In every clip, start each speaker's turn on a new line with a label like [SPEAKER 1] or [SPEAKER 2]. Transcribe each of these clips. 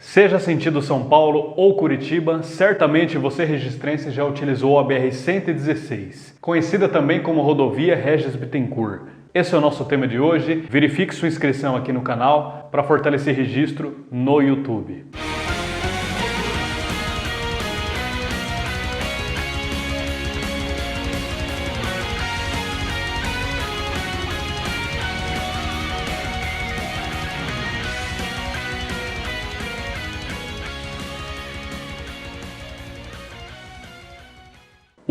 [SPEAKER 1] Seja sentido São Paulo ou Curitiba, certamente você registrense já utilizou a BR-116, conhecida também como rodovia Régis Bittencourt. Esse é o nosso tema de hoje. Verifique sua inscrição aqui no canal para fortalecer registro no YouTube.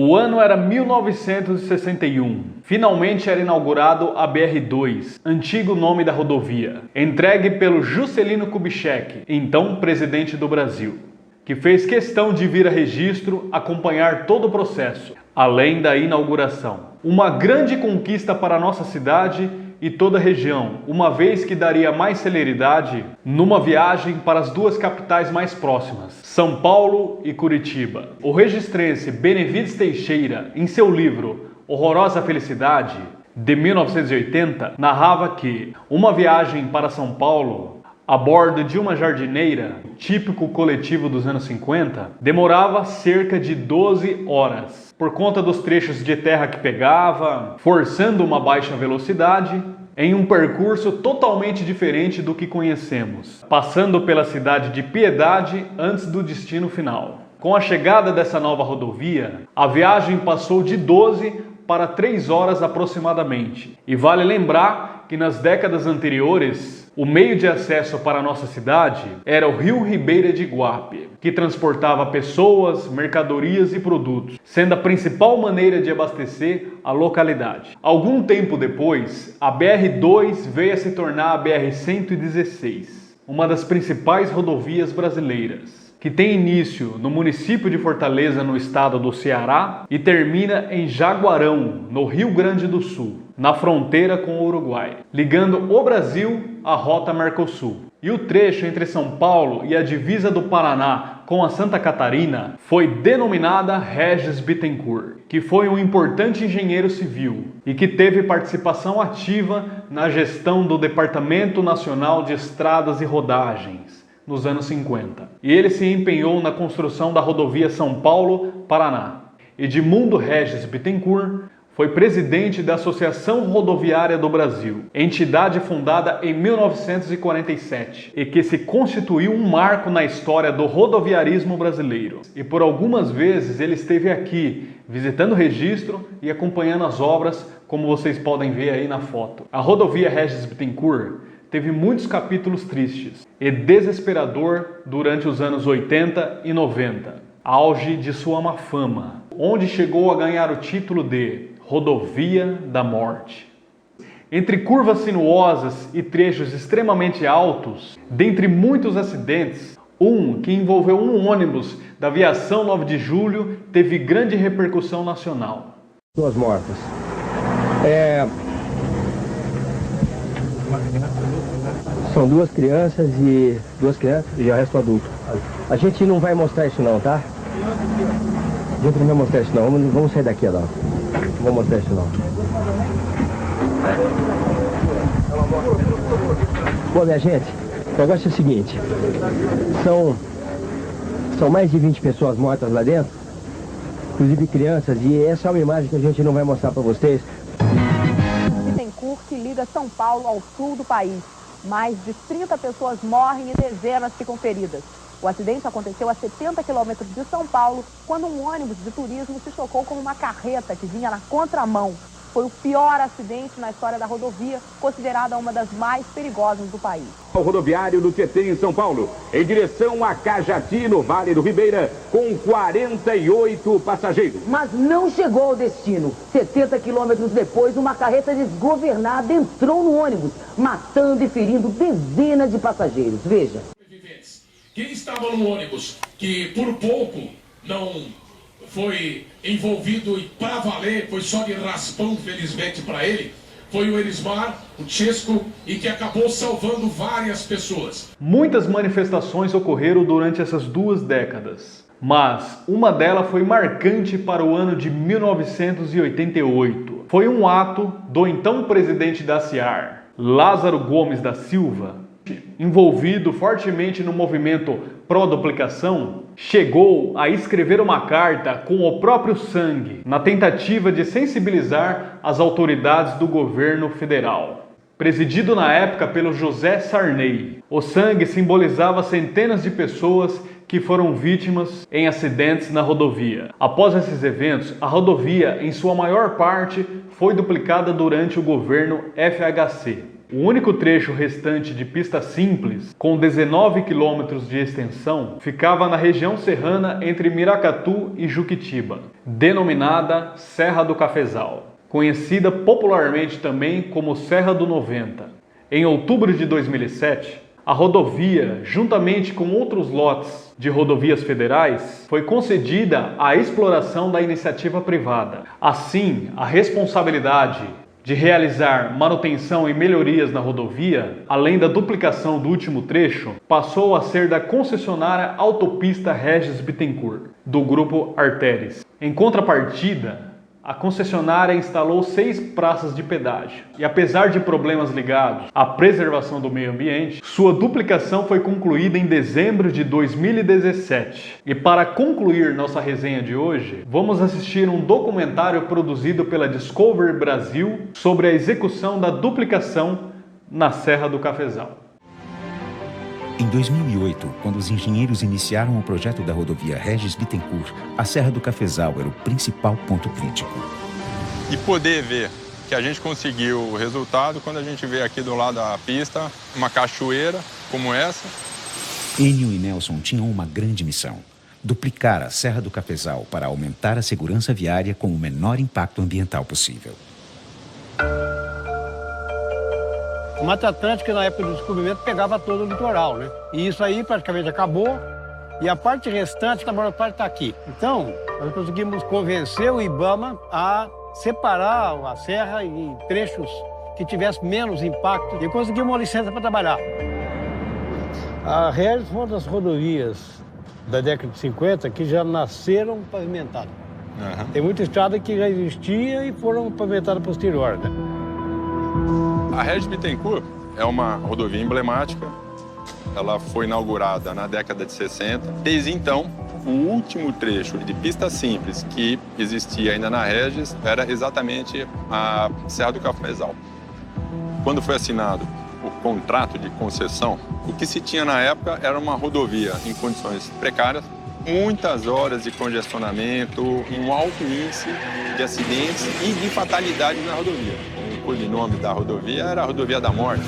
[SPEAKER 1] O ano era 1961. Finalmente era inaugurado a BR-2, antigo nome da rodovia, entregue pelo Juscelino Kubitschek, então presidente do Brasil, que fez questão de vir a registro acompanhar todo o processo, além da inauguração. Uma grande conquista para a nossa cidade e toda a região, uma vez que daria mais celeridade numa viagem para as duas capitais mais próximas, São Paulo e Curitiba. O registrense Benevides Teixeira, em seu livro Horrorosa Felicidade, de 1980, narrava que uma viagem para São Paulo a bordo de uma jardineira, típico coletivo dos anos 50, demorava cerca de 12 horas, por conta dos trechos de terra que pegava, forçando uma baixa velocidade, em um percurso totalmente diferente do que conhecemos, passando pela cidade de Piedade antes do destino final. Com a chegada dessa nova rodovia, a viagem passou de 12 para 3 horas aproximadamente. E vale lembrar que nas décadas anteriores, o meio de acesso para a nossa cidade era o Rio Ribeira de Iguape, que transportava pessoas, mercadorias e produtos, sendo a principal maneira de abastecer a localidade. Algum tempo depois, a BR-2 veio a se tornar a BR-116, uma das principais rodovias brasileiras, que tem início no município de Fortaleza, no estado do Ceará, e termina em Jaguarão, no Rio Grande do Sul, na fronteira com o Uruguai, ligando o Brasil à rota Mercosul. E o trecho entre São Paulo e a divisa do Paraná com a Santa Catarina foi denominada Régis Bittencourt, que foi um importante engenheiro civil e que teve participação ativa na gestão do Departamento Nacional de Estradas e Rodagens nos anos 50. E ele se empenhou na construção da rodovia São Paulo-Paraná. Edmundo Régis Bittencourt foi presidente da Associação Rodoviária do Brasil, entidade fundada em 1947 e que se constituiu um marco na história do rodoviarismo brasileiro. E por algumas vezes ele esteve aqui, visitando o registro e acompanhando as obras, como vocês podem ver aí na foto. A rodovia Régis Bittencourt teve muitos capítulos tristes e desesperador durante os anos 80 e 90, auge de sua má fama, onde chegou a ganhar o título de Rodovia da Morte. Entre curvas sinuosas e trechos extremamente altos, dentre muitos acidentes, um que envolveu um ônibus da aviação 9 de julho teve grande repercussão nacional.
[SPEAKER 2] Duas mortas. São duas crianças e o resto adulto. A gente não vai mostrar isso não, tá? A gente não vai mostrar isso não. Vamos sair daqui, não. Não vou mostrar isso não. Bom, minha gente, o negócio é o seguinte. São mais de 20 pessoas mortas lá dentro, inclusive crianças, e essa é uma imagem que a gente não vai mostrar para vocês.
[SPEAKER 3] Bittencourt, que liga São Paulo ao sul do país. Mais de 30 pessoas morrem e dezenas ficam feridas. O acidente aconteceu a 70 quilômetros de São Paulo, quando um ônibus de turismo se chocou com uma carreta que vinha na contramão. Foi o pior acidente na história da rodovia, considerada uma das mais perigosas do país.
[SPEAKER 4] O rodoviário do Tietê, em São Paulo, em direção a Cajati, no Vale do Ribeira, com 48 passageiros.
[SPEAKER 5] Mas não chegou ao destino. 70 quilômetros depois, uma carreta desgovernada entrou no ônibus, matando e ferindo dezenas de passageiros. Veja.
[SPEAKER 6] Quem estava no ônibus, que por pouco não foi envolvido e para valer, foi só de raspão, felizmente para ele, foi o Elismar, o Chesco, e que acabou salvando várias pessoas.
[SPEAKER 1] Muitas manifestações ocorreram durante essas duas décadas, mas uma delas foi marcante para o ano de 1988. Foi um ato do então presidente da CIAR, Lázaro Gomes da Silva, envolvido fortemente no movimento pró-duplicação, chegou a escrever uma carta com o próprio sangue, na tentativa de sensibilizar as autoridades do governo federal. Presidido na época pelo José Sarney, o sangue simbolizava centenas de pessoas que foram vítimas em acidentes na rodovia. Após esses eventos, a rodovia, em sua maior parte, foi duplicada durante o governo FHC. O único trecho restante de pista simples, com 19 quilômetros de extensão, ficava na região serrana entre Miracatu e Juquitiba, denominada Serra do Cafezal, conhecida popularmente também como Serra do 90. Em outubro de 2007, a rodovia, juntamente com outros lotes de rodovias federais, foi concedida à exploração da iniciativa privada. Assim, a responsabilidade de realizar manutenção e melhorias na rodovia, além da duplicação do último trecho, passou a ser da concessionária Autopista Regis Bittencourt, do grupo Arteris. Em contrapartida, a concessionária instalou 6 praças de pedágio e, apesar de problemas ligados à preservação do meio ambiente, sua duplicação foi concluída em dezembro de 2017. E para concluir nossa resenha de hoje, vamos assistir um documentário produzido pela Discovery Brasil sobre a execução da duplicação na Serra do Cafezal.
[SPEAKER 7] Em 2008, quando os engenheiros iniciaram o projeto da rodovia Regis Bittencourt, a Serra do Cafezal era o principal ponto crítico.
[SPEAKER 8] E poder ver que a gente conseguiu o resultado quando a gente vê aqui do lado da pista uma cachoeira como essa.
[SPEAKER 7] Enio e Nelson tinham uma grande missão: duplicar a Serra do Cafezal para aumentar a segurança viária com o menor impacto ambiental possível.
[SPEAKER 9] A Mata Atlântica, na época do descobrimento, pegava todo o litoral, né? E isso aí praticamente acabou, e a parte restante, a maior parte está aqui. Então, nós conseguimos convencer o IBAMA a separar a serra em trechos que tivessem menos impacto, e conseguimos uma licença para trabalhar. A Regis foi uma das rodovias da década de 50 que já nasceram pavimentadas. Tem muita estrada que já existia e foram pavimentadas posterior, né?
[SPEAKER 8] A Regis Bittencourt é uma rodovia emblemática. Ela foi inaugurada na década de 60. Desde então, o último trecho de pista simples que existia ainda na Regis era exatamente a Serra do Cafezal. Quando foi assinado o contrato de concessão, o que se tinha na época era uma rodovia em condições precárias, muitas horas de congestionamento, um alto índice de acidentes e de fatalidades na rodovia. O codinome da rodovia era a Rodovia da Morte.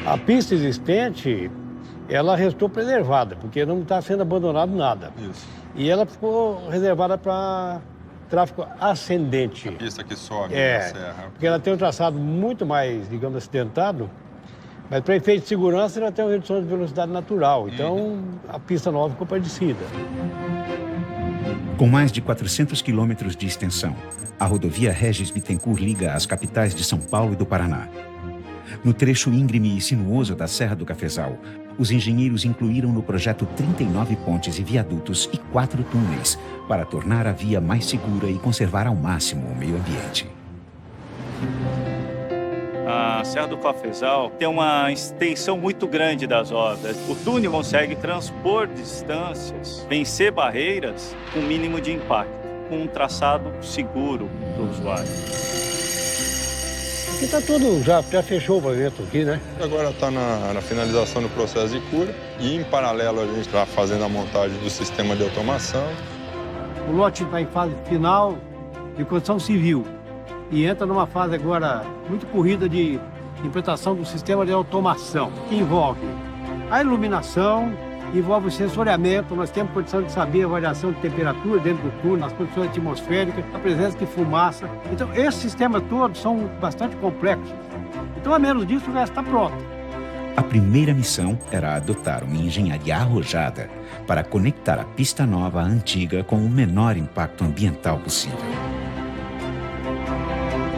[SPEAKER 9] A pista existente, ela restou preservada, porque não está sendo abandonado nada.
[SPEAKER 8] Isso.
[SPEAKER 9] E ela ficou reservada para tráfego ascendente.
[SPEAKER 8] A pista que sobe na serra.
[SPEAKER 9] Porque ela tem um traçado muito mais, digamos, acidentado, mas para efeito de segurança ela tem uma redução de velocidade natural. Então, a pista nova ficou parecida.
[SPEAKER 7] Com mais de 400 quilômetros de extensão, a rodovia Regis Bittencourt liga as capitais de São Paulo e do Paraná. No trecho íngreme e sinuoso da Serra do Cafezal, os engenheiros incluíram no projeto 39 pontes e viadutos e 4 túneis para tornar a via mais segura e conservar ao máximo o meio ambiente.
[SPEAKER 10] A Serra do Cafezal tem uma extensão muito grande das obras. O túnel consegue transpor distâncias, vencer barreiras com mínimo de impacto, com um traçado seguro para o usuário.
[SPEAKER 9] Aqui está tudo, já fechou o pavimento aqui, né?
[SPEAKER 8] Agora está na finalização do processo de cura e, em paralelo, a gente está fazendo a montagem do sistema de automação.
[SPEAKER 9] O lote está em fase final de construção civil e entra numa fase agora muito corrida de implantação do sistema de automação, que envolve a iluminação, envolve o sensoriamento. Nós temos condição de saber a variação de temperatura dentro do túnel, as condições atmosféricas, a presença de fumaça. Então, esses sistemas todos são bastante complexos. Então, a menos disso, o resto está pronto.
[SPEAKER 7] A primeira missão era adotar uma engenharia arrojada para conectar a pista nova à antiga com o menor impacto ambiental possível.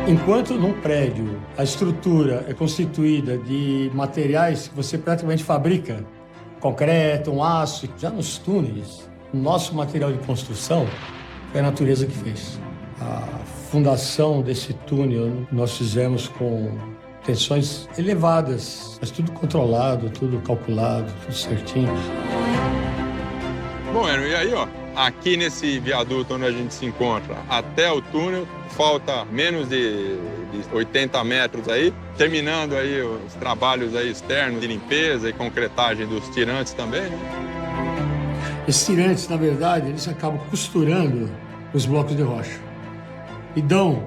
[SPEAKER 11] Enquanto num prédio a estrutura é constituída de materiais que você praticamente fabrica, concreto, um aço, já nos túneis, o nosso material de construção foi a natureza que fez. A fundação desse túnel nós fizemos com tensões elevadas, mas tudo controlado, tudo calculado, tudo certinho.
[SPEAKER 8] Bom, Enio, e aí, ó, aqui nesse viaduto onde a gente se encontra, até o túnel, falta menos de 80 metros aí, terminando aí os trabalhos aí externos de limpeza e concretagem dos tirantes também, né?
[SPEAKER 11] Esses tirantes, na verdade, eles acabam costurando os blocos de rocha e dão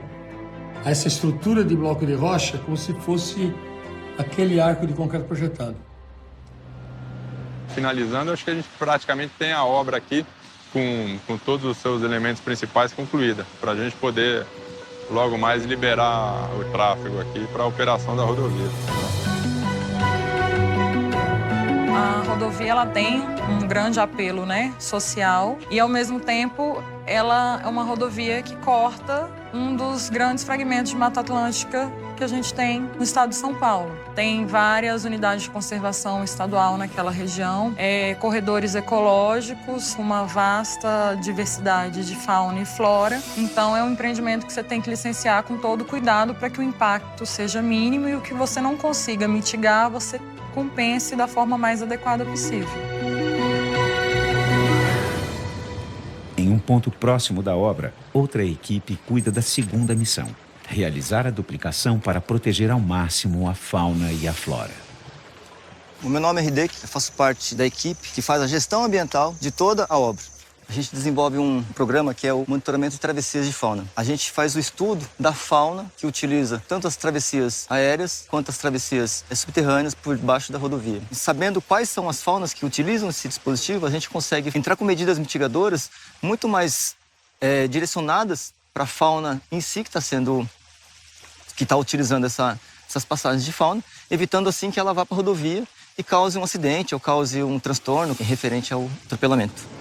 [SPEAKER 11] a essa estrutura de bloco de rocha como se fosse aquele arco de concreto projetado.
[SPEAKER 8] Finalizando, acho que a gente praticamente tem a obra aqui com todos os seus elementos principais concluída, para a gente poder logo mais liberar o tráfego aqui para a operação da rodovia.
[SPEAKER 12] A rodovia ela tem um grande apelo, né, social, e ao mesmo tempo ela é uma rodovia que corta um dos grandes fragmentos de Mata Atlântica que a gente tem no estado de São Paulo. Tem várias unidades de conservação estadual naquela região, corredores ecológicos, uma vasta diversidade de fauna e flora. Então é um empreendimento que você tem que licenciar com todo cuidado para que o impacto seja mínimo e o que você não consiga mitigar, você compense da forma mais adequada possível.
[SPEAKER 7] Em um ponto próximo da obra, outra equipe cuida da segunda missão: realizar a duplicação para proteger ao máximo a fauna e a flora.
[SPEAKER 13] O meu nome é Hideki, eu faço parte da equipe que faz a gestão ambiental de toda a obra. A gente desenvolve um programa que é o monitoramento de travessias de fauna. A gente faz o estudo da fauna que utiliza tanto as travessias aéreas quanto as travessias subterrâneas por baixo da rodovia. E sabendo quais são as faunas que utilizam esse dispositivo, a gente consegue entrar com medidas mitigadoras muito mais direcionadas para a fauna em si que está utilizando essas passagens de fauna, evitando assim que ela vá para a rodovia e cause um acidente ou cause um transtorno referente ao atropelamento.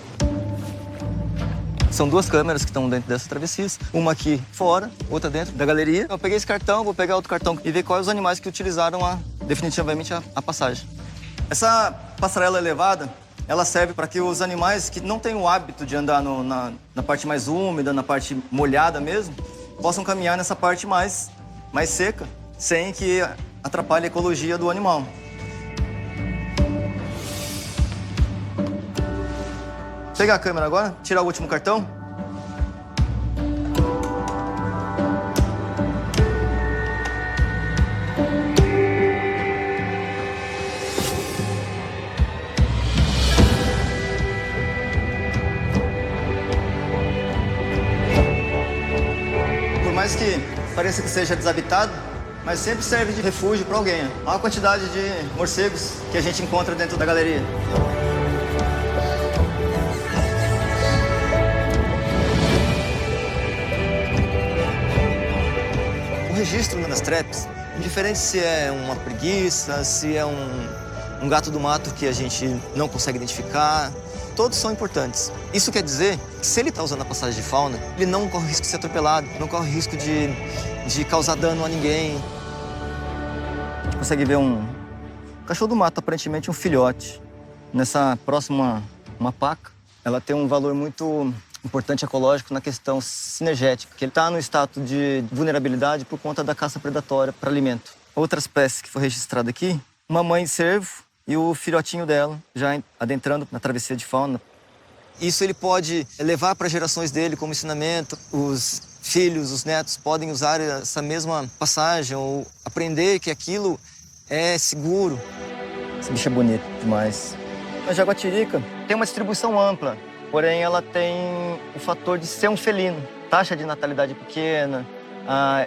[SPEAKER 13] São duas câmeras que estão dentro dessas travessias, uma aqui fora, outra dentro da galeria. Eu peguei esse cartão, vou pegar outro cartão e ver quais os animais que utilizaram definitivamente a passagem. Essa passarela elevada, ela serve para que os animais que não têm o hábito de andar na parte mais úmida, na parte molhada mesmo, possam caminhar nessa parte mais seca, sem que atrapalhe a ecologia do animal. Pegar a câmera agora, tirar o último cartão. Por mais que pareça que seja desabitado, mas sempre serve de refúgio para alguém. Olha a quantidade de morcegos que a gente encontra dentro da galeria. O registro das traps, indiferente se é uma preguiça, se é um gato do mato que a gente não consegue identificar, todos são importantes. Isso quer dizer que se ele está usando a passagem de fauna, ele não corre risco de ser atropelado, não corre risco de causar dano a ninguém. Consegue ver um cachorro do mato, aparentemente um filhote. Nessa próxima mapaca, ela tem um valor muito importante ecológico na questão sinergética, que ele está no status de vulnerabilidade por conta da caça predatória para alimento. Outra espécie que foi registrada aqui, uma mãe de cervo e o filhotinho dela, já adentrando na travessia de fauna. Isso ele pode levar para gerações dele como ensinamento. Os filhos, os netos podem usar essa mesma passagem ou aprender que aquilo é seguro. Esse bicho é bonito demais. A jaguatirica tem uma distribuição ampla, porém ela tem o fator de ser um felino. Taxa de natalidade pequena,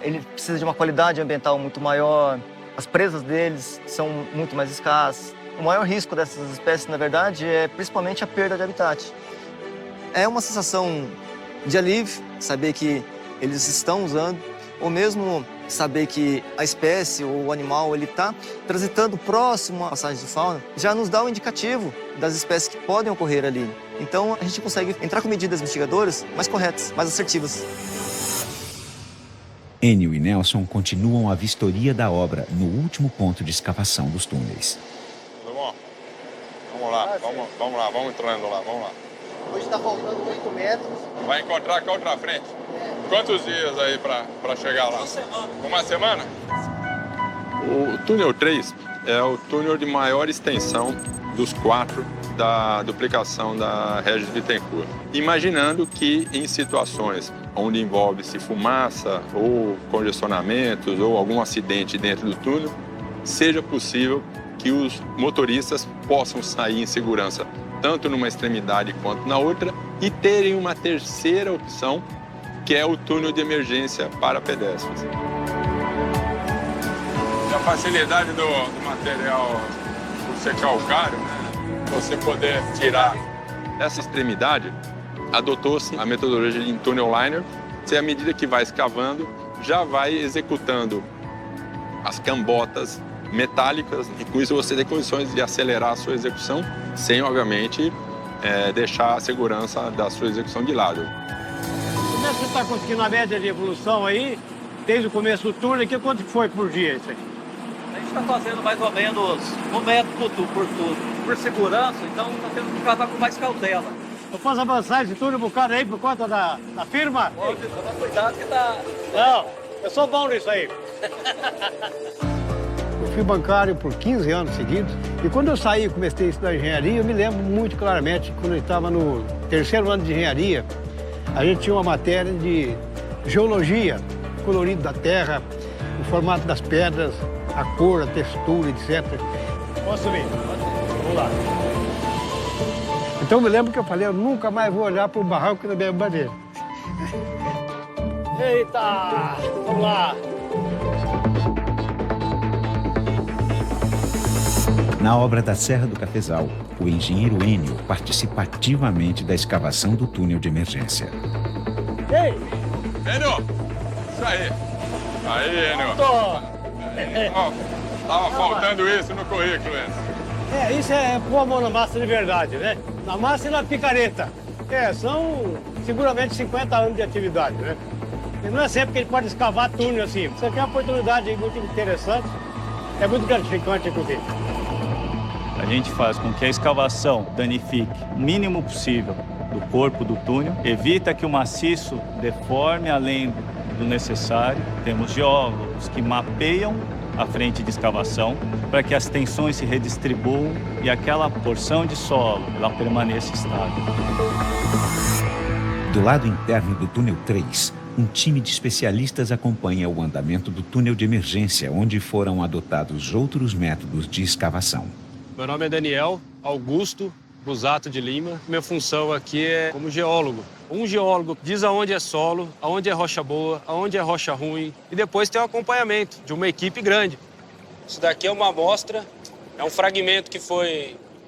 [SPEAKER 13] ele precisa de uma qualidade ambiental muito maior, as presas deles são muito mais escassas. O maior risco dessas espécies, na verdade, é principalmente a perda de habitat. É uma sensação de alívio saber que eles estão usando, ou mesmo saber que a espécie ou o animal ele está transitando próximo à passagem de fauna, já nos dá um indicativo das espécies que podem ocorrer ali. Então a gente consegue entrar com medidas mitigadoras mais corretas, mais assertivas.
[SPEAKER 7] Enio e Nelson continuam a vistoria da obra no último ponto de escavação dos túneis.
[SPEAKER 8] Tudo bom? Vamos lá, vamos entrando lá, vamos lá.
[SPEAKER 14] Hoje está faltando 8 metros.
[SPEAKER 8] Vai encontrar com a outra frente. Quantos dias aí para chegar lá? Uma semana. O túnel 3 é o túnel de maior extensão dos 4 da duplicação da Regis Bittencourt. Imaginando que em situações onde envolve-se fumaça ou congestionamentos ou algum acidente dentro do túnel, seja possível que os motoristas possam sair em segurança tanto numa extremidade quanto na outra e terem uma terceira opção, que é o túnel de emergência para pedestres. E a facilidade do material por ser calcário, você poder tirar essa extremidade, adotou-se a metodologia de tunnel liner. Você, à medida que vai escavando, já vai executando as cambotas metálicas e com isso você tem condições de acelerar a sua execução sem, obviamente, deixar a segurança da sua execução de lado.
[SPEAKER 9] Como é que você está conseguindo a média de evolução aí, desde o começo do túnel, aqui quanto foi por dia isso aí?
[SPEAKER 15] A gente está fazendo mais ou menos 1 metro por tudo. Por segurança, então está tendo que cavar com mais cautela.
[SPEAKER 9] Eu posso avançar esse túnel um bocado aí por conta da firma?
[SPEAKER 15] Pode, toma cuidado que tá...
[SPEAKER 9] Não, eu sou bom nisso aí. Eu fui bancário por 15 anos seguidos e quando eu saí e comecei a estudar engenharia, eu me lembro muito claramente, quando eu estava no 3º ano de engenharia, a gente tinha uma matéria de geologia, colorido da terra, o formato das pedras, a cor, a textura, etc. Posso subir? Vamos lá. Então eu me lembro que eu falei, eu nunca mais vou olhar para o barranco da minha bandeira. Eita! Vamos lá!
[SPEAKER 7] Na obra da Serra do Cafezal, o engenheiro Enio participa ativamente da escavação do túnel de emergência.
[SPEAKER 9] Ei!
[SPEAKER 8] Enio! Isso aí! Aí, Enio! Tava faltando isso no currículo, Enio.
[SPEAKER 9] Isso é pôr a mão na massa de verdade, né? Na massa e na picareta. São seguramente 50 anos de atividade, né? E não é sempre que a gente pode escavar túnel assim. Isso aqui é uma oportunidade muito interessante, é muito gratificante, inclusive.
[SPEAKER 10] A gente faz com que a escavação danifique o mínimo possível do corpo do túnel, evita que o maciço deforme além do necessário. Temos geólogos que mapeiam a frente de escavação para que as tensões se redistribuam e aquela porção de solo ela permaneça estável.
[SPEAKER 7] Do lado interno do túnel 3, um time de especialistas acompanha o andamento do túnel de emergência, onde foram adotados outros métodos de escavação.
[SPEAKER 16] Meu nome é Daniel Augusto Busato de Lima. Minha função aqui é como geólogo. Um geólogo diz aonde é solo, aonde é rocha boa, aonde é rocha ruim e depois tem o acompanhamento de uma equipe grande. Isso daqui é uma amostra, é um fragmento que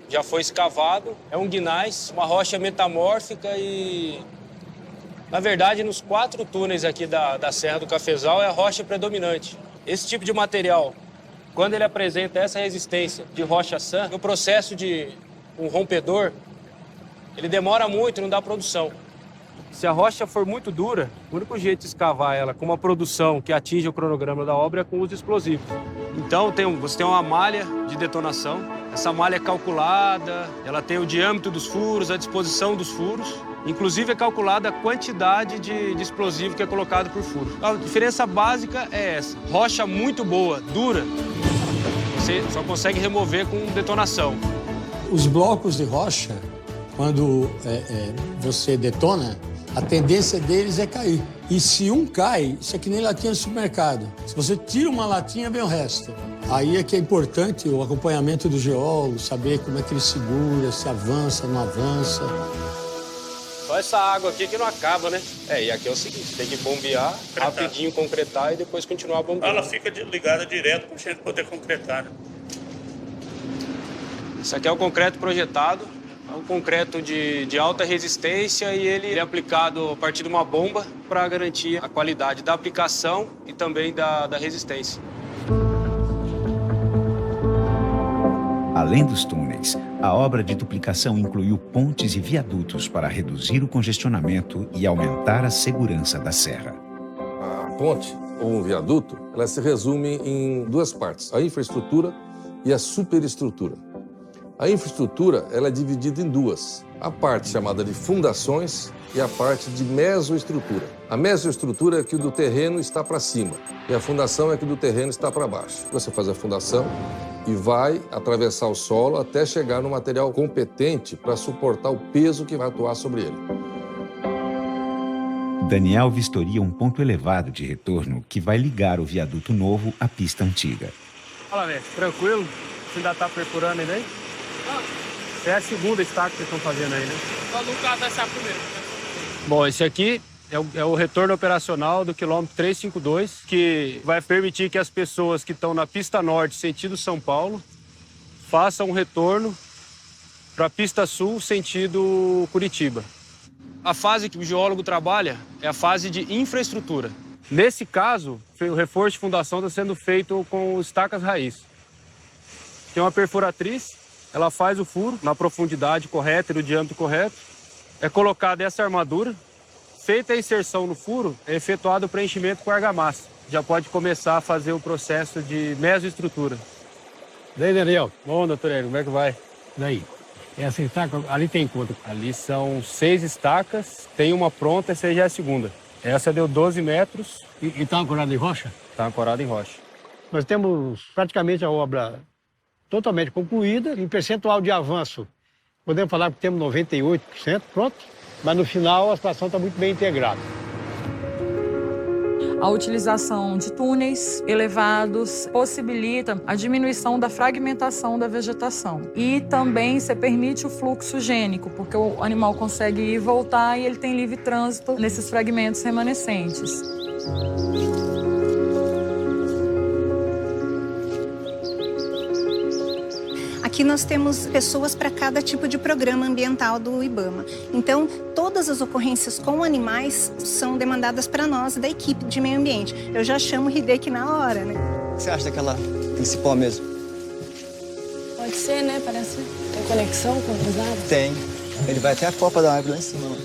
[SPEAKER 16] já foi escavado, é um gneiss, uma rocha metamórfica e, na verdade, nos 4 túneis aqui da Serra do Cafezal é a rocha predominante. Esse tipo de material, quando ele apresenta essa resistência de rocha sã, no processo de um rompedor, ele demora muito, não dá produção. Se a rocha for muito dura, o único jeito de escavar ela com uma produção que atinja o cronograma da obra é com uso explosivo. Então você tem uma malha de detonação, essa malha é calculada, ela tem o diâmetro dos furos, a disposição dos furos, inclusive é calculada a quantidade de explosivo que é colocado por furo. A diferença básica é essa, rocha muito boa, dura, você só consegue remover com detonação.
[SPEAKER 11] Os blocos de rocha, quando você detona, a tendência deles é cair. E se um cai, isso é que nem latinha no supermercado. Se você tira uma latinha, vem o resto. Aí é que é importante o acompanhamento do geólogo, saber como é que ele segura, se avança, não avança.
[SPEAKER 16] Só essa água aqui que não acaba, né? E aqui é o seguinte, tem que bombear, rapidinho concretar e depois continuar bombeando.
[SPEAKER 17] Ela fica ligada direto para a gente poder concretar, né?
[SPEAKER 16] Isso aqui é o concreto projetado, é um concreto de alta resistência e ele é aplicado a partir de uma bomba para garantir a qualidade da aplicação e também da resistência.
[SPEAKER 7] Além dos túneis, a obra de duplicação incluiu pontes e viadutos para reduzir o congestionamento e aumentar a segurança da serra.
[SPEAKER 18] A ponte, ou um viaduto, ela se resume em 2 partes, a infraestrutura e a superestrutura. A infraestrutura ela é dividida em duas. A parte chamada de fundações e a parte de mesoestrutura. A mesoestrutura é que do terreno está para cima e a fundação é que do terreno está para baixo. Você faz a fundação e vai atravessar o solo até chegar no material competente para suportar o peso que vai atuar sobre ele.
[SPEAKER 7] Daniel vistoria um ponto elevado de retorno que vai ligar o viaduto novo à pista antiga.
[SPEAKER 16] Fala, velho, tranquilo? Você ainda tá perfurando ainda aí? Essa é a segunda estaca que vocês estão fazendo aí, né?
[SPEAKER 19] Só no caso dessa primeira.
[SPEAKER 16] Bom, esse aqui é o retorno operacional do quilômetro 352, que vai permitir que as pessoas que estão na pista norte, sentido São Paulo, façam um retorno para a pista sul, sentido Curitiba. A fase que o geólogo trabalha é a fase de infraestrutura. Nesse caso, o reforço de fundação está sendo feito com estacas raiz. Tem uma perfuratriz, ela faz o furo na profundidade correta e no diâmetro correto. É colocada essa armadura. Feita a inserção no furo, é efetuado o preenchimento com argamassa. Já pode começar a fazer o processo de mesoestrutura.
[SPEAKER 9] Daí, Daniel?
[SPEAKER 16] Bom, doutor Hélio, como é que vai?
[SPEAKER 9] Daí. Essa estaca, ali tem quanto?
[SPEAKER 16] Ali são 6 estacas, tem uma pronta, essa já é a segunda. Essa deu 12 metros.
[SPEAKER 9] E está ancorada em rocha?
[SPEAKER 16] Está ancorada em rocha.
[SPEAKER 9] Nós temos praticamente a obra totalmente concluída, em percentual de avanço. Podemos falar que temos 98%, pronto. Mas no final a situação está muito bem integrada.
[SPEAKER 12] A utilização de túneis elevados possibilita a diminuição da fragmentação da vegetação. E também se permite o fluxo gênico, porque o animal consegue ir e voltar e ele tem livre trânsito nesses fragmentos remanescentes.
[SPEAKER 20] Aqui nós temos pessoas para cada tipo de programa ambiental do IBAMA. Então, todas as ocorrências com animais são demandadas para nós, da equipe de meio ambiente. Eu já chamo o Hideki na hora, né?
[SPEAKER 13] O que você acha daquela cipó mesmo?
[SPEAKER 21] Pode ser, né? Parece. Tem conexão com outras árvores?
[SPEAKER 13] Tem. Ele vai até a copa da árvore lá em cima.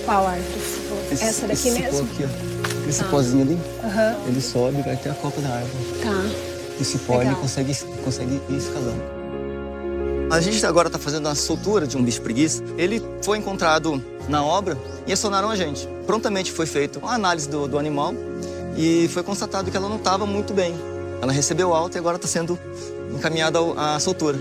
[SPEAKER 20] Qual árvore? Essa daqui mesmo?
[SPEAKER 13] Esse cipó aqui, ó. Esse cipózinho ali. Ele sobe e vai até a copa da árvore.
[SPEAKER 21] Tá.
[SPEAKER 13] O cipó ele consegue ir escalando. A gente agora está fazendo a soltura de um bicho preguiça. Ele foi encontrado na obra e acionaram a gente. Prontamente foi feita uma análise do animal e foi constatado que ela não estava muito bem. Ela recebeu alta e agora está sendo encaminhada à soltura.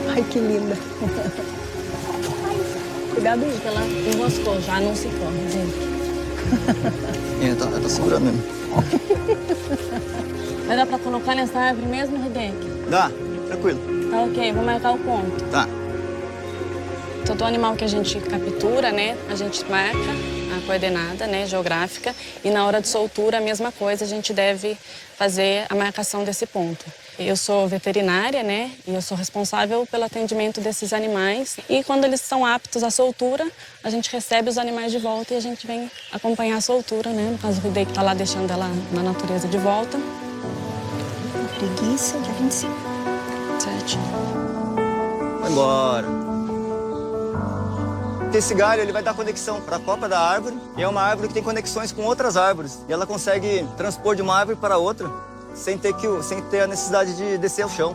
[SPEAKER 20] Ai, que linda. Cuidado aí.
[SPEAKER 21] Ela enroscou já, não se corre, gente.
[SPEAKER 13] Ela tá segurando mesmo.
[SPEAKER 21] Vai dar pra colocar nessa árvore mesmo, Hideki?
[SPEAKER 13] Dá, tranquilo.
[SPEAKER 21] Tá ok, vou marcar o ponto.
[SPEAKER 13] Tá.
[SPEAKER 21] Todo animal que a gente captura, né, a gente marca a coordenada, né, geográfica, e na hora de soltura, a mesma coisa, a gente deve fazer a marcação desse ponto. Eu sou veterinária, né, e eu sou responsável pelo atendimento desses animais. E quando eles são aptos à soltura, a gente recebe os animais de volta e a gente vem acompanhar a soltura, né. No caso, o Hideki tá lá deixando ela na natureza de volta.
[SPEAKER 20] Preguiça, dia 25.
[SPEAKER 21] Certinho.
[SPEAKER 13] Vai embora. Esse galho ele vai dar conexão para a copa da árvore. E é uma árvore que tem conexões com outras árvores. E ela consegue transpor de uma árvore para outra sem ter a necessidade de descer ao chão.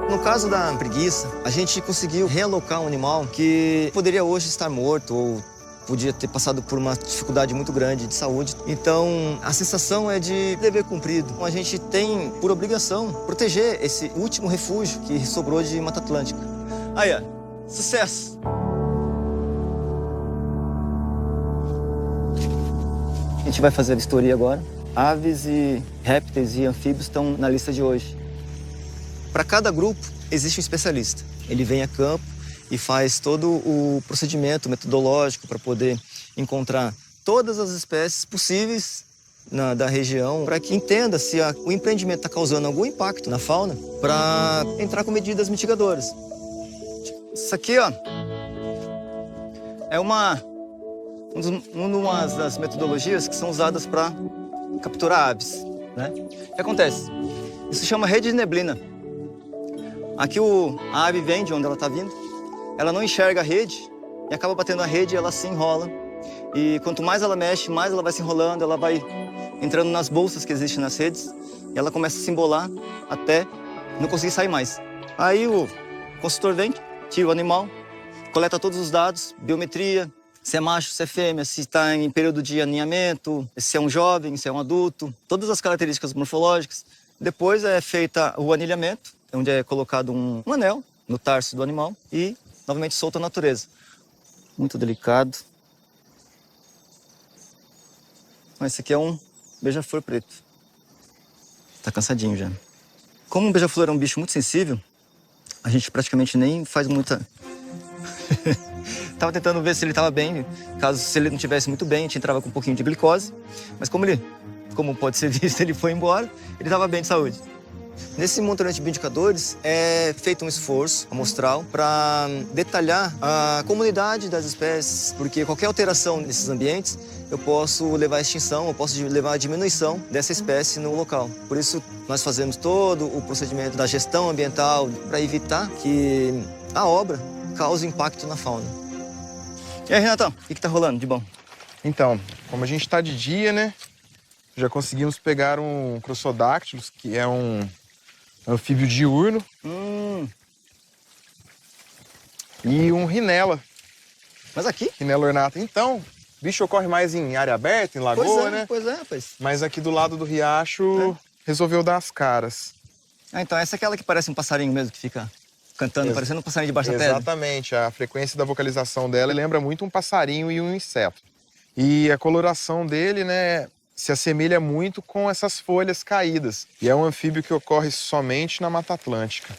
[SPEAKER 13] No caso da preguiça, a gente conseguiu realocar um animal que poderia hoje estar morto ou podia ter passado por uma dificuldade muito grande de saúde. Então, a sensação é de dever cumprido. A gente tem, por obrigação, proteger esse último refúgio que sobrou de Mata Atlântica. Aí, ó, sucesso! A gente vai fazer a vistoria agora. Aves e répteis e anfíbios estão na lista de hoje. Para cada grupo, existe um especialista. Ele vem a campo e faz todo o procedimento metodológico para poder encontrar todas as espécies possíveis da região, para que entenda se o empreendimento está causando algum impacto na fauna, para entrar com medidas mitigadoras. Isso aqui, ó, é uma das metodologias que são usadas para capturar aves, né? O que acontece? Isso chama rede de neblina. Aqui a ave vem de onde ela está vindo, ela não enxerga a rede e acaba batendo a rede e ela se enrola. E quanto mais ela mexe, mais ela vai se enrolando, ela vai entrando nas bolsas que existem nas redes, e ela começa a se embolar até não conseguir sair mais. Aí o consultor vem, tira o animal, coleta todos os dados, biometria, se é macho, se é fêmea, se está em período de aninhamento, se é um jovem, se é um adulto, todas as características morfológicas. Depois é feita o anilhamento, onde é colocado um anel no tarso do animal e novamente solta a natureza. Muito delicado. Esse aqui é um beija-flor preto. Tá cansadinho já. Como o beija-flor é um bicho muito sensível, a gente praticamente nem faz muita... Tava tentando ver se ele estava bem, se ele não estivesse muito bem, a gente entrava com um pouquinho de glicose, mas como pode ser visto, ele foi embora, ele estava bem de saúde. Nesse monitoramento de bioindicadores é feito um esforço amostral para detalhar a comunidade das espécies, porque qualquer alteração nesses ambientes eu posso levar à extinção, eu posso levar à diminuição dessa espécie no local. Por isso nós fazemos todo o procedimento da gestão ambiental para evitar que a obra cause impacto na fauna. E aí, Renatão, o que está rolando de bom?
[SPEAKER 19] Então, como a gente está de dia, né, já conseguimos pegar um Crossodactylus, que é um anfíbio diurno, e um Rhinella.
[SPEAKER 13] Mas aqui?
[SPEAKER 19] Rhinella ornata. Então, o bicho ocorre mais em área aberta, em lagoa, né?
[SPEAKER 13] Pois é, rapaz.
[SPEAKER 19] Mas aqui do lado do riacho resolveu dar as caras.
[SPEAKER 13] Ah, então essa é aquela que parece um passarinho mesmo, que fica cantando, parecendo um passarinho debaixo da pedra.
[SPEAKER 19] Exatamente. A frequência da vocalização dela lembra muito um passarinho e um inseto. E a coloração dele, né, se assemelha muito com essas folhas caídas. E é um anfíbio que ocorre somente na Mata Atlântica.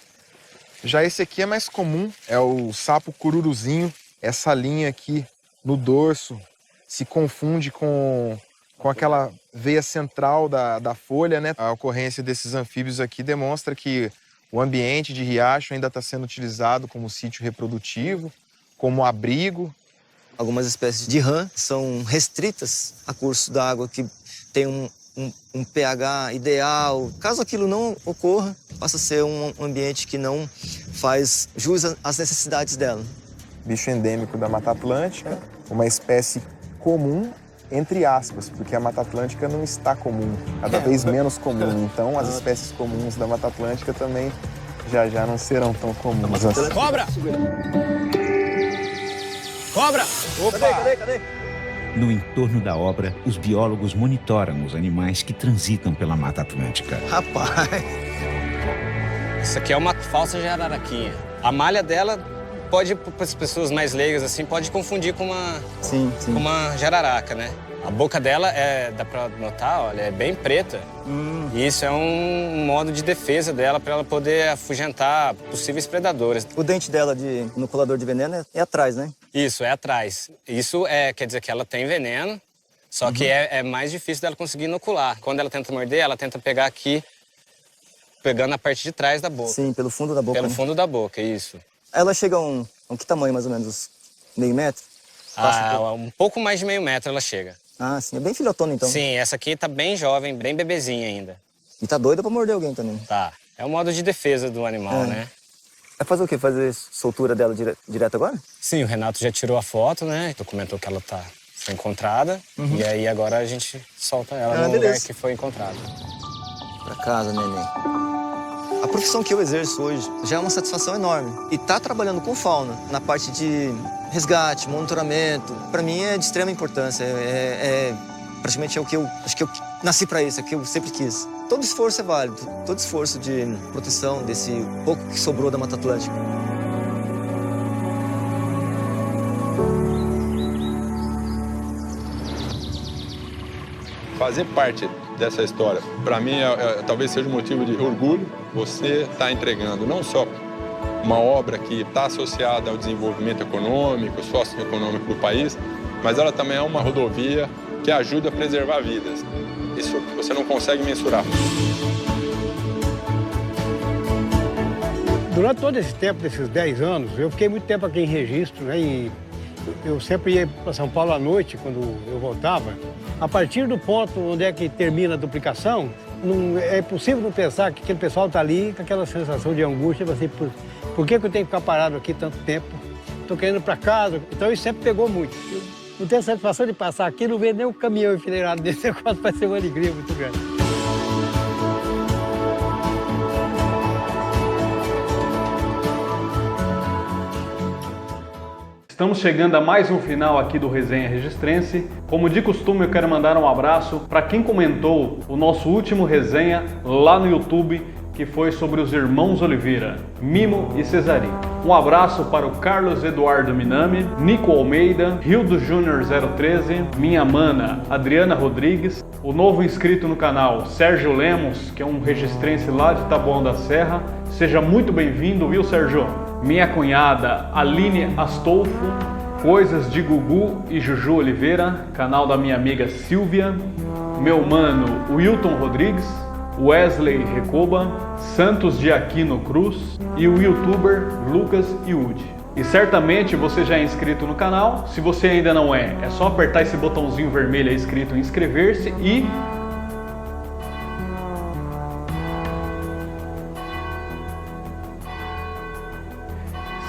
[SPEAKER 19] Já esse aqui é mais comum, é o sapo cururuzinho. Essa linha aqui no dorso se confunde com aquela veia central da folha, né? A ocorrência desses anfíbios aqui demonstra que o ambiente de riacho ainda está sendo utilizado como sítio reprodutivo, como abrigo.
[SPEAKER 13] Algumas espécies de rã são restritas a curso d'água que tem um pH ideal. Caso aquilo não ocorra, passa a ser um ambiente que não faz jus às necessidades dela.
[SPEAKER 19] Bicho endêmico da Mata Atlântica, uma espécie comum, entre aspas, porque a Mata Atlântica não está comum, cada vez menos comum. Então, as espécies comuns da Mata Atlântica também já não serão tão comuns assim.
[SPEAKER 9] Cobra! Cobra!
[SPEAKER 19] Opa!
[SPEAKER 13] Cadê?
[SPEAKER 7] No entorno da obra, os biólogos monitoram os animais que transitam pela Mata Atlântica.
[SPEAKER 13] Rapaz!
[SPEAKER 22] Isso aqui é uma falsa jararaquinha. A malha dela pode, para as pessoas mais leigas assim, pode confundir com uma jararaca, né? A boca dela dá pra notar, olha, é bem preta. E isso é um modo de defesa dela para ela poder afugentar possíveis predadores.
[SPEAKER 13] O dente dela no colador de veneno é atrás, né?
[SPEAKER 22] Isso, é atrás. Isso quer dizer que ela tem veneno, só que é mais difícil dela conseguir inocular. Quando ela tenta morder, ela tenta pegar aqui, pegando a parte de trás da boca.
[SPEAKER 13] Sim, pelo fundo da boca.
[SPEAKER 22] Pelo fundo da boca, isso.
[SPEAKER 13] Ela chega a um que tamanho, mais ou menos? Meio metro?
[SPEAKER 22] Um pouco mais de meio metro ela chega.
[SPEAKER 13] Ah, sim. É bem filhotona, então.
[SPEAKER 22] Sim, essa aqui tá bem jovem, bem bebezinha ainda.
[SPEAKER 13] E tá doida pra morder alguém também.
[SPEAKER 22] Tá. É um modo de defesa do animal, né?
[SPEAKER 13] Vai fazer o quê? Fazer soltura dela direto agora?
[SPEAKER 22] Sim, o Renato já tirou a foto, né? Documentou que ela foi encontrada. E aí agora a gente solta ela no lugar que foi encontrada.
[SPEAKER 13] Pra casa, neném. A profissão que eu exerço hoje já é uma satisfação enorme. E tá trabalhando com fauna, na parte de resgate, monitoramento, para mim é de extrema importância. Praticamente é o que acho que eu nasci para isso, é o que eu sempre quis. Todo esforço é válido, todo esforço de proteção desse pouco que sobrou da Mata Atlântica.
[SPEAKER 8] Fazer parte dessa história, para mim, talvez seja um motivo de orgulho. Você está entregando não só uma obra que está associada ao desenvolvimento econômico, socioeconômico do país, mas ela também é uma rodovia que ajuda a preservar vidas. Isso você não consegue mensurar.
[SPEAKER 9] Durante todo esse tempo, desses 10 anos, eu fiquei muito tempo aqui em Registro, né? E eu sempre ia para São Paulo à noite, quando eu voltava. A partir do ponto onde é que termina a duplicação, é impossível não pensar que aquele pessoal está ali com aquela sensação de angústia, assim, por que eu tenho que ficar parado aqui tanto tempo? tô querendo ir para casa. Então isso sempre pegou muito. Eu não tenho satisfação de passar aqui e não ver nem um caminhão enfileirado desse negócio, vai ser uma alegria muito grande.
[SPEAKER 1] Estamos chegando a mais um final aqui do Resenha Registrense. Como de costume, eu quero mandar um abraço para quem comentou o nosso último resenha lá no YouTube, que foi sobre os irmãos Oliveira, Mimo e Cesarinho. Um abraço para o Carlos Eduardo Minami, Nico Almeida, Rildo Júnior 013, minha mana Adriana Rodrigues, o novo inscrito no canal Sérgio Lemos, que é um registrense lá de Taboão da Serra. Seja muito bem-vindo, viu, Sérgio? Minha cunhada Aline Astolfo, Coisas de Gugu e Juju Oliveira, canal da minha amiga Silvia, meu mano Wilton Rodrigues, Wesley Recoba, Santos de Aquino Cruz e o youtuber Lucas Iude. E certamente você já é inscrito no canal. Se você ainda não é só apertar esse botãozinho vermelho aí escrito em inscrever-se e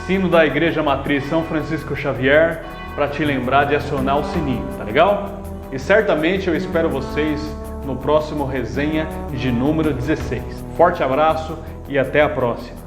[SPEAKER 1] sino da Igreja Matriz São Francisco Xavier para te lembrar de acionar o sininho, tá legal? E certamente eu espero vocês no próximo resenha de número 16. Forte abraço e até a próxima!